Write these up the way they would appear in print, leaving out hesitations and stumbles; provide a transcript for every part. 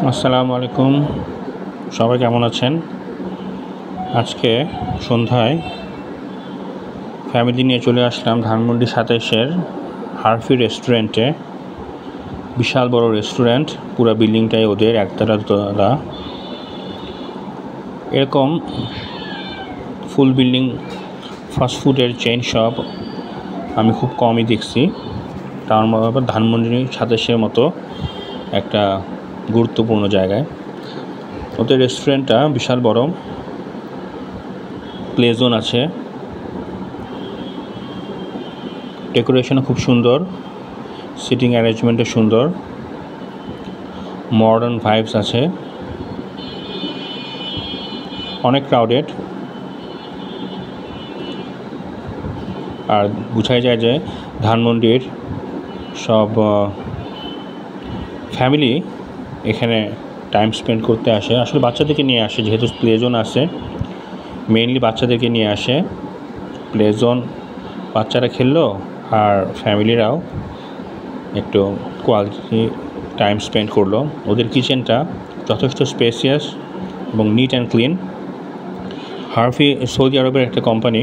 আসসালামু আলাইকুম, সবাই কেমন আছেন? আজকে সন্ধ্যায় ফ্যামিলি নিয়ে চলে আসলাম ধানমন্ডি ২৭-এর হারফি রেস্টুরেন্টে। বিশাল বড় রেস্টুরেন্ট, পুরো বিল্ডিংটাই ওদের, একতলা দোতলা। এরকম ফুল বিল্ডিং ফাস্টফুডের চেইন শপ আমি খুব কমই দেখছি। তার মধ্যে ধানমন্ডি ২৭-এর মতো একটা গুরুত্বপূর্ণ জায়গায় ওদের রেস্টুরেন্টটা বিশাল বড়, প্লে জোন আছে, ডেকোরেশনও খুব সুন্দর, সিটিং অ্যারেঞ্জমেন্টও সুন্দর, মডার্ন ভাইবস আছে, অনেক ক্রাউডেড। আর বোঝাই যায় যে ধানমন্ডির সব ফ্যামিলি এখানে টাইম স্পেন্ড করতে আসে। আসলে বাচ্চাদেরকে নিয়ে আসে, যেহেতু প্লে জোন আছে, মেইনলি বাচ্চাদেরকে নিয়ে আসে। প্লে জোন বাচ্চারা খেললো আর ফ্যামিলিরাও একটু কোয়ালিটি টাইম স্পেন্ড করলো। ওদের কিচেনটা যথেষ্ট স্পেসিয়াস এবং neat and clean. Herfy Saudi আরবের একটা কোম্পানি।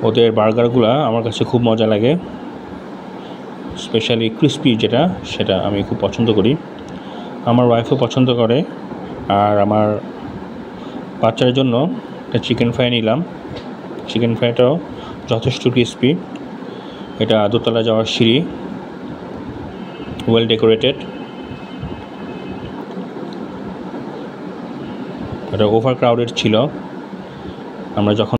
ওদের বার্গারগুলো আমার কাছে খুব মজা লাগে, স্পেশালি ক্রিস্পি যেটা, সেটা আমি খুব পছন্দ করি। আমার ওয়াইফও পছন্দ করে। আর আমার বাচ্চার জন্য একটা চিকেন ফ্রাই নিলাম। চিকেন ফ্রাইটাও যথেষ্ট ক্রিস্পি। এটা দোতলা যাওয়ার সিঁড়ি, ওয়েল ডেকোরেটেড। এটা ওভার ক্রাউডেড ছিল আমরা যখন